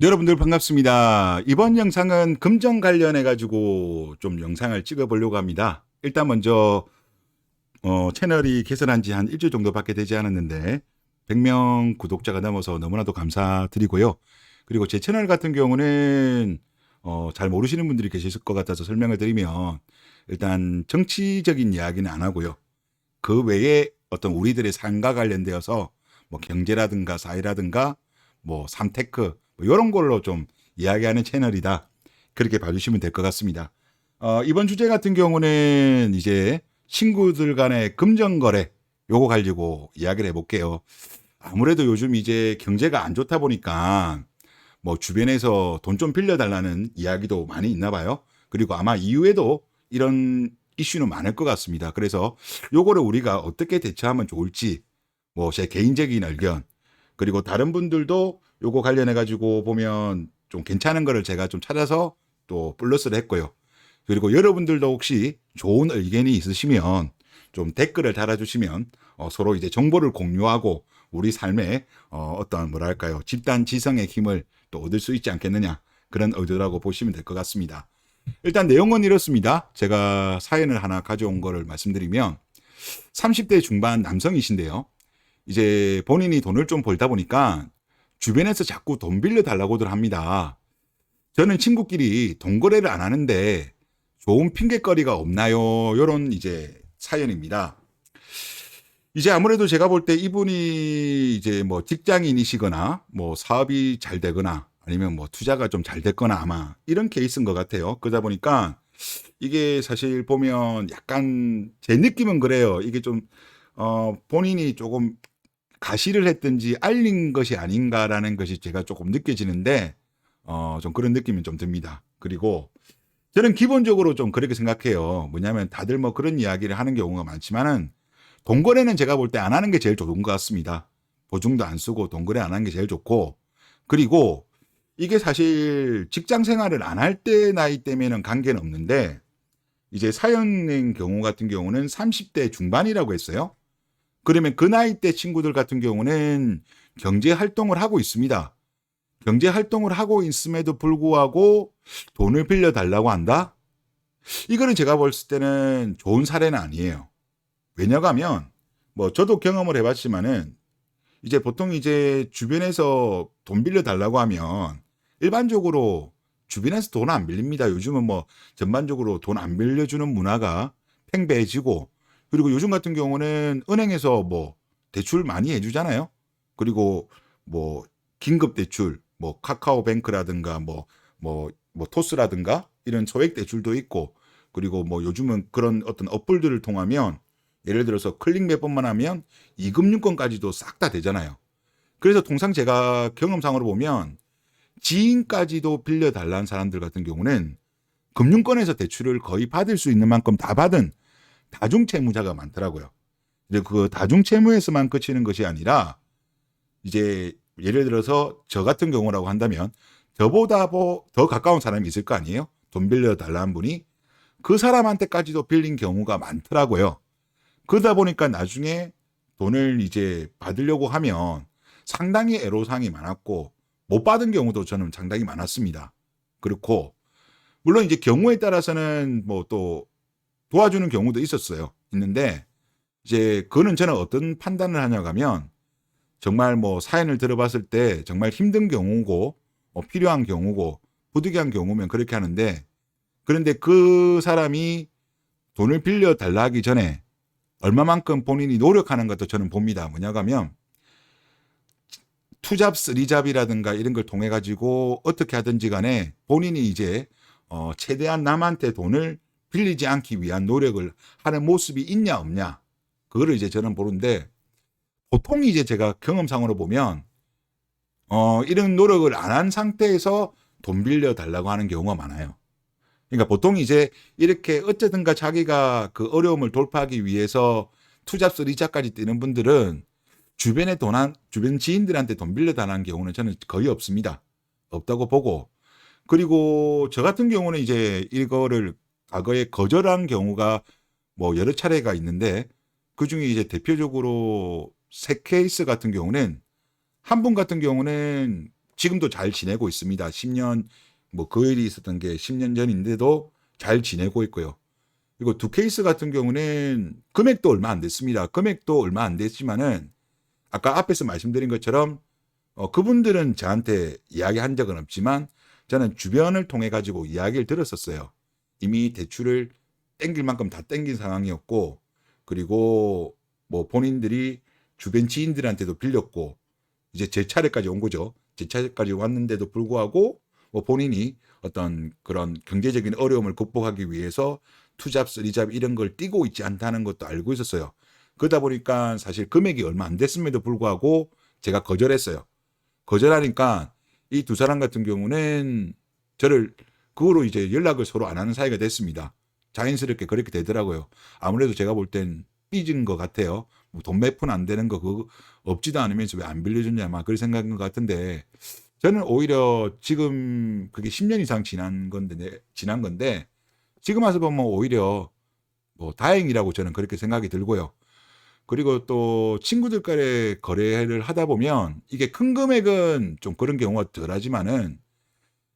여러분들 반갑습니다. 이번 영상은 금전 관련해 가지고 좀 영상을 찍어 보려고 합니다. 일단 먼저 채널이 개설한 지 한 일주일 정도밖에 되지 않았는데 100명 구독자가 넘어서 너무나도 감사드리고요. 그리고 제 채널 같은 경우는 잘 모르시는 분들이 계실 것 같아서 설명을 드리면, 일단 정치적인 이야기는 안 하고요. 그 외에 어떤 우리들의 삶과 관련되어서 뭐 경제라든가 사회라든가 뭐 삼테크 뭐 이런 걸로 좀 이야기하는 채널이다, 그렇게 봐주시면 될 것 같습니다. 이번 주제 같은 경우는 이제 친구들 간의 금전거래, 요거 가지고 이야기를 해볼게요. 아무래도 요즘 이제 경제가 안 좋다 보니까 뭐 주변에서 돈 좀 빌려달라는 이야기도 많이 있나 봐요. 그리고 아마 이후에도 이런 이슈는 많을 것 같습니다. 그래서 요거를 우리가 어떻게 대처하면 좋을지, 뭐 제 개인적인 의견, 그리고 다른 분들도 요거 관련해 가지고 보면 좀 괜찮은 거를 제가 좀 찾아서 또 플러스를 했고요. 그리고 여러분들도 혹시 좋은 의견이 있으시면 좀 댓글을 달아주시면 서로 이제 정보를 공유하고 우리 삶에 어떤 뭐랄까요, 집단 지성의 힘을 또 얻을 수 있지 않겠느냐, 그런 의도라고 보시면 될 것 같습니다. 일단 내용은 이렇습니다. 제가 사연을 하나 가져온 거를 말씀드리면, 30대 중반 남성이신데요. 이제 본인이 돈을 좀 벌다 보니까 주변에서 자꾸 돈 빌려달라고들 합니다. 저는 친구끼리 돈 거래를 안 하는데 좋은 핑계거리가 없나요? 요런 이제 사연입니다. 이제 아무래도 제가 볼 때 이분이 이제 뭐 직장인이시거나 뭐 사업이 잘 되거나 아니면 뭐 투자가 좀 잘 됐거나 아마 이런 케이스인 것 같아요. 그러다 보니까 이게 사실 보면 약간 제 느낌은 그래요. 이게 좀 본인이 조금 가시를 했든지 알린 것이 아닌가라는 것이 제가 조금 느껴지는데, 좀 그런 느낌이 좀 듭니다. 그리고 저는 기본적으로 좀 그렇게 생각해요. 뭐냐면 다들 뭐 그런 이야기를 하는 경우가 많지만은 돈거래는 제가 볼 때 안 하는 게 제일 좋은 것 같습니다. 보증도 안 쓰고 돈거래 안 하는 게 제일 좋고, 그리고 이게 사실 직장 생활을 안 할 때 나이 때면은 관계는 없는데, 이제 사연인 경우 같은 경우는 30대 중반이라고 했어요. 그러면 그 나이 때 친구들 같은 경우는 경제 활동을 하고 있습니다. 경제 활동을 하고 있음에도 불구하고 돈을 빌려 달라고 한다? 이거는 제가 봤을 때는 좋은 사례는 아니에요. 왜냐하면 뭐 저도 경험을 해봤지만은 이제 보통 이제 주변에서 돈 빌려 달라고 하면 일반적으로 주변에서 돈 안 빌립니다. 요즘은 뭐 전반적으로 돈 안 빌려주는 문화가 팽배해지고, 그리고 요즘 같은 경우는 은행에서 뭐 대출 많이 해주잖아요. 그리고 뭐 긴급 대출, 뭐 카카오뱅크라든가 뭐 토스라든가 이런 소액 대출도 있고, 그리고 뭐 요즘은 그런 어떤 어플들을 통하면 예를 들어서 클릭 몇 번만 하면 이금융권까지도 싹 다 되잖아요. 그래서 통상 제가 경험상으로 보면 지인까지도 빌려달라는 사람들 같은 경우는 금융권에서 대출을 거의 받을 수 있는 만큼 다 받은 다중채무자가 많더라고요. 근데 그 다중채무에서만 그치는 것이 아니라 이제 예를 들어서 저 같은 경우라고 한다면 저보다 더 가까운 사람이 있을 거 아니에요? 돈 빌려달라는 분이 그 사람한테까지도 빌린 경우가 많더라고요. 그러다 보니까 나중에 돈을 이제 받으려고 하면 상당히 애로사항이 많았고 못 받은 경우도 저는 상당히 많았습니다. 그렇고 물론 이제 경우에 따라서는 뭐 또 도와주는 경우도 있었어요. 있는데 이제 그거는 저는 어떤 판단을 하냐고 하면, 정말 뭐 사연을 들어봤을 때 정말 힘든 경우고 필요한 경우고 부득이한 경우면 그렇게 하는데, 그런데 그 사람이 돈을 빌려 달라 하기 전에 얼마만큼 본인이 노력하는 것도 저는 봅니다. 뭐냐고 하면 투잡, 쓰리잡이라든가 이런 걸 통해 가지고 어떻게 하든지 간에 본인이 이제 최대한 남한테 돈을 빌리지 않기 위한 노력을 하는 모습이 있냐 없냐, 그거를 이제 저는 보는데, 보통 이제 제가 경험상으로 보면 이런 노력을 안 한 상태에서 돈 빌려 달라고 하는 경우가 많아요. 그러니까 보통 이제 이렇게 어쨌든가 자기가 그 어려움을 돌파하기 위해서 투잡, 쓰리잡까지 뛰는 분들은 주변 지인들한테 돈 빌려달라는 경우는 저는 거의 없습니다. 없다고 보고, 그리고 저 같은 경우는 이제 이거를 과거에 거절한 경우가 뭐 여러 차례가 있는데, 그 중에 이제 대표적으로 세 케이스 같은 경우는, 한 분 같은 경우는 지금도 잘 지내고 있습니다. 10년 뭐 그 일이 있었던 게 10년 전인데도 잘 지내고 있고요. 그리고 두 케이스 같은 경우는 금액도 얼마 안 됐습니다. 금액도 얼마 안 됐지만은 아까 앞에서 말씀드린 것처럼 그분들은 저한테 이야기한 적은 없지만 저는 주변을 통해 가지고 이야기를 들었었어요. 이미 대출을 땡길 만큼 다 땡긴 상황이었고, 그리고 뭐 본인들이 주변 지인들한테도 빌렸고, 이제 제 차례까지 온 거죠. 제 차례까지 왔는데도 불구하고 뭐 본인이 어떤 그런 경제적인 어려움을 극복하기 위해서 투잡, 쓰리잡 이런 걸 띄고 있지 않다는 것도 알고 있었어요. 그러다 보니까 사실 금액이 얼마 안 됐음에도 불구하고 제가 거절했어요. 거절하니까 이 두 사람 같은 경우는 저를 그 후로 이제 연락을 서로 안 하는 사이가 됐습니다. 자연스럽게 그렇게 되더라고요. 아무래도 제가 볼 땐 삐진 것 같아요. 뭐 돈 몇 푼 안 되는 거 그거 없지도 않으면서 왜 안 빌려줬냐 막 그런 생각인 것 같은데, 저는 오히려 지금 그게 10년 이상 지난 건데 지금 와서 보면 오히려 뭐 다행이라고 저는 그렇게 생각이 들고요. 그리고 또 친구들 간에 거래를 하다 보면 이게 큰 금액은 좀 그런 경우가 덜하지만은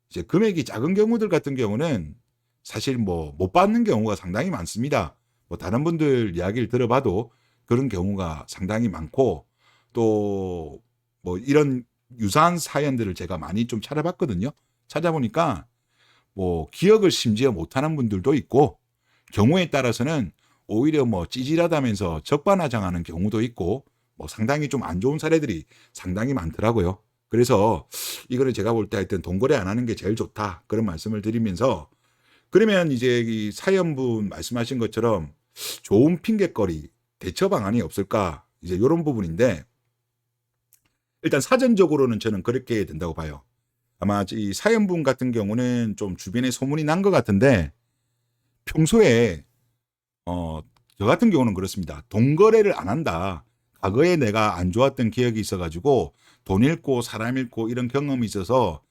이제 금액이 작은 경우들 같은 경우는 사실 뭐 못 받는 경우가 상당히 많습니다. 뭐 다른 분들 이야기를 들어봐도 그런 경우가 상당히 많고, 또 뭐 이런 유사한 사연들을 제가 많이 좀 찾아봤거든요. 찾아보니까 뭐 기억을 심지어 못하는 분들도 있고, 경우에 따라서는 오히려 뭐 찌질하다면서 적반하장하는 경우도 있고, 뭐 상당히 좀 안 좋은 사례들이 상당히 많더라고요. 그래서 이거는 제가 볼 때 하여튼 돈 거래 안 하는 게 제일 좋다, 그런 말씀을 드리면서, 그러면 이제 이 사연분 말씀하신 것처럼 좋은 핑계거리, 대처 방안이 없을까, 이제 이런 부분인데, 일단 사전적으로는 저는 그렇게 해야 된다고 봐요. 아마 이 사연분 같은 경우는 좀 주변에 소문이 난 것 같은데, 평소에 저 같은 경우는 그렇습니다. 돈 거래를 안 한다. 과거에 내가 안 좋았던 기억이 있어가지고 돈 잃고 사람 잃고 이런 경험이 있어서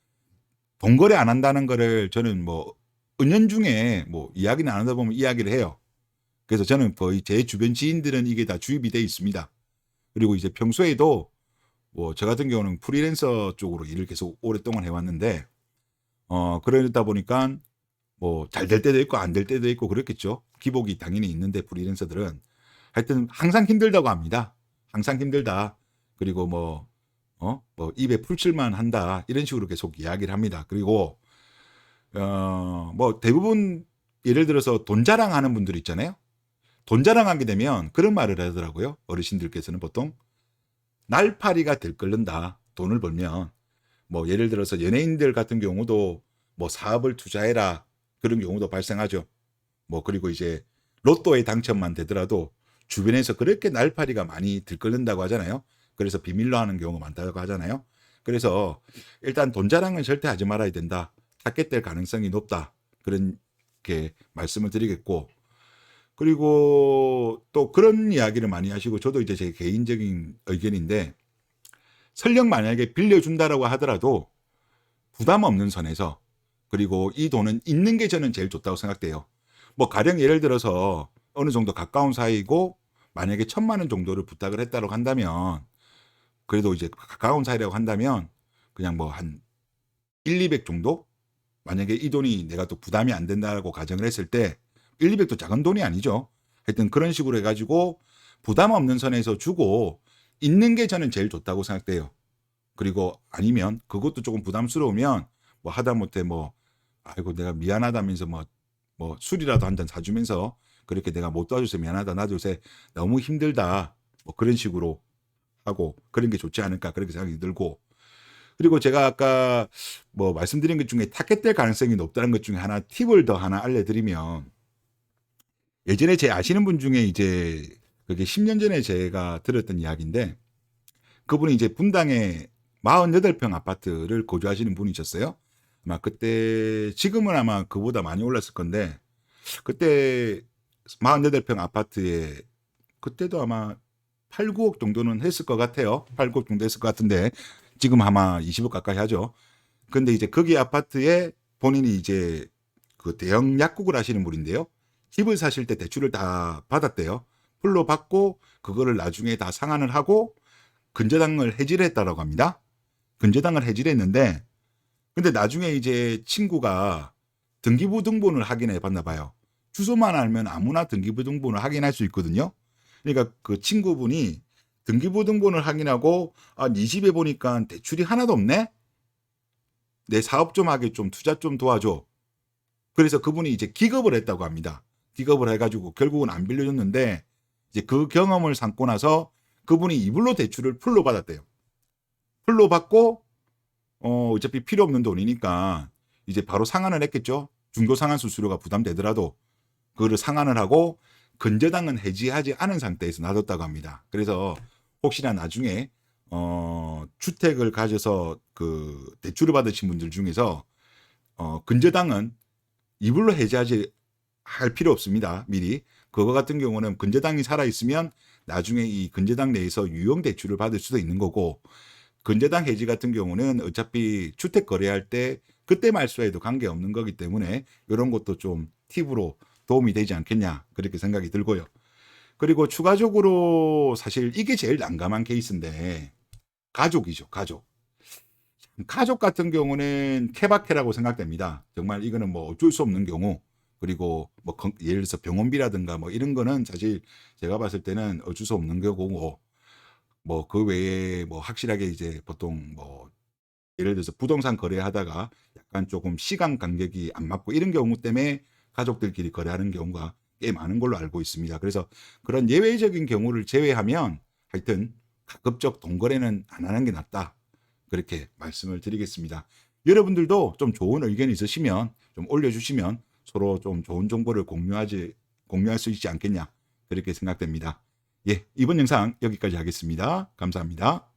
돈 거래 안 한다는 거를 저는 뭐 은연중에 뭐 이야기 나누다 보면 이야기를 해요. 그래서 저는 거의 제 주변 지인들은 이게 다 주입이 돼 있습니다. 그리고 이제 평소에도 뭐 저 같은 경우는 프리랜서 쪽으로 일을 계속 오랫동안 해왔는데, 그러다 보니까 뭐 잘 될 때도 있고 안 될 때도 있고 그렇겠죠. 기복이 당연히 있는데 프리랜서들은 하여튼 항상 힘들다고 합니다. 항상 힘들다. 그리고 뭐 입에 풀칠만 한다, 이런 식으로 계속 이야기를 합니다. 그리고 뭐 대부분 예를 들어서 돈 자랑하는 분들 있잖아요. 돈 자랑하게 되면 그런 말을 하더라고요. 어르신들께서는 보통 날파리가 들끓는다. 돈을 벌면 뭐 예를 들어서 연예인들 같은 경우도 뭐 사업을 투자해라, 그런 경우도 발생하죠. 뭐 그리고 이제 로또에 당첨만 되더라도 주변에서 그렇게 날파리가 많이 들끓는다고 하잖아요. 그래서 비밀로 하는 경우가 많다고 하잖아요. 그래서 일단 돈 자랑은 절대 하지 말아야 된다. 탓겟될 가능성이 높다. 그렇게 말씀을 드리겠고, 그리고 또 그런 이야기를 많이 하시고, 저도 이제 제 개인적인 의견인데, 설령 만약에 빌려준다라고 하더라도 부담 없는 선에서, 그리고 이 돈은 있는 게 저는 제일 좋다고 생각돼요. 뭐 가령 예를 들어서 어느 정도 가까운 사이고 만약에 1,000만 원 정도를 부탁을 했다고 한다면, 그래도 이제 가까운 사이라고 한다면 그냥 뭐 한 1, 200 정도? 만약에 이 돈이 내가 또 부담이 안 된다고 가정을 했을 때 1, 200도 작은 돈이 아니죠. 하여튼 그런 식으로 해가지고 부담 없는 선에서 주고 있는 게 저는 제일 좋다고 생각돼요. 그리고 아니면 그것도 조금 부담스러우면 뭐 하다못해 뭐 아이고 내가 미안하다면서 뭐 술이라도 한 잔 사주면서 그렇게 내가 못 도와줘서 미안하다, 나도 요새 너무 힘들다, 뭐 그런 식으로 하고 그런 게 좋지 않을까, 그렇게 생각이 들고, 그리고 제가 아까 뭐 말씀드린 것 중에 타겟될 가능성이 높다는 것 중에 하나, 팁을 더 하나 알려드리면, 예전에 제 아시는 분 중에 이제 그게 10년 전에 제가 들었던 이야기인데, 그분이 이제 분당에 48평 아파트를 거주하시는 분이셨어요. 아마 그때, 지금은 아마 그보다 많이 올랐을 건데, 그때 48평 아파트에 그때도 아마 8, 9억 정도는 했을 것 같아요. 8, 9억 정도 했을 것 같은데 지금 아마 20억 가까이 하죠. 근데 이제 거기 아파트에 본인이 이제 그 대형 약국을 하시는 분인데요. 집을 사실 때 대출을 다 받았대요. 풀로 받고 그거를 나중에 다 상환을 하고 근저당을 해지를 했다라고 합니다. 근저당을 해지를 했는데, 근데 나중에 이제 친구가 등기부등본을 확인해 봤나 봐요. 주소만 알면 아무나 등기부등본을 확인할 수 있거든요. 그러니까 그 친구분이 등기부등본을 확인하고, 아, 네 집에 보니까 대출이 하나도 없네? 내 사업 좀 하게 좀 투자 좀 도와줘. 그래서 그분이 이제 기겁을 했다고 합니다. 기겁을 해가지고 결국은 안 빌려줬는데, 이제 그 경험을 삼고 나서 그분이 이불로 대출을 풀로 받았대요. 풀로 받고, 어차피 필요 없는 돈이니까 이제 바로 상환을 했겠죠. 중도 상환 수수료가 부담되더라도 그거를 상환을 하고 근저당은 해지하지 않은 상태에서 놔뒀다고 합니다. 그래서 혹시나 나중에 주택을 가져서 그 대출을 받으신 분들 중에서 근저당은 이불로 해지하지 할 필요 없습니다. 미리. 그거 같은 경우는 근저당이 살아있으면 나중에 이 근저당 내에서 유용 대출을 받을 수도 있는 거고, 근저당 해지 같은 경우는 어차피 주택 거래할 때 그때 말소해도 관계없는 거기 때문에 이런 것도 좀 팁으로 도움이 되지 않겠냐, 그렇게 생각이 들고요. 그리고 추가적으로 사실 이게 제일 난감한 케이스인데, 가족이죠. 가족 같은 경우는 케바케라고 생각됩니다. 정말 이거는 뭐 어쩔 수 없는 경우, 그리고 뭐 예를 들어서 병원비라든가 뭐 이런 거는 사실 제가 봤을 때는 어쩔 수 없는 경우고, 뭐 그 외에 뭐 확실하게 이제 보통 뭐 예를 들어서 부동산 거래하다가 약간 조금 시간 간격이 안 맞고 이런 경우 때문에 가족들끼리 거래하는 경우가 꽤 많은 걸로 알고 있습니다. 그래서 그런 예외적인 경우를 제외하면 하여튼 가급적 동거래는 안 하는 게 낫다, 그렇게 말씀을 드리겠습니다. 여러분들도 좀 좋은 의견 있으시면 좀 올려주시면 서로 좀 좋은 정보를 공유할 수 있지 않겠냐, 그렇게 생각됩니다. 예, 이번 영상 여기까지 하겠습니다. 감사합니다.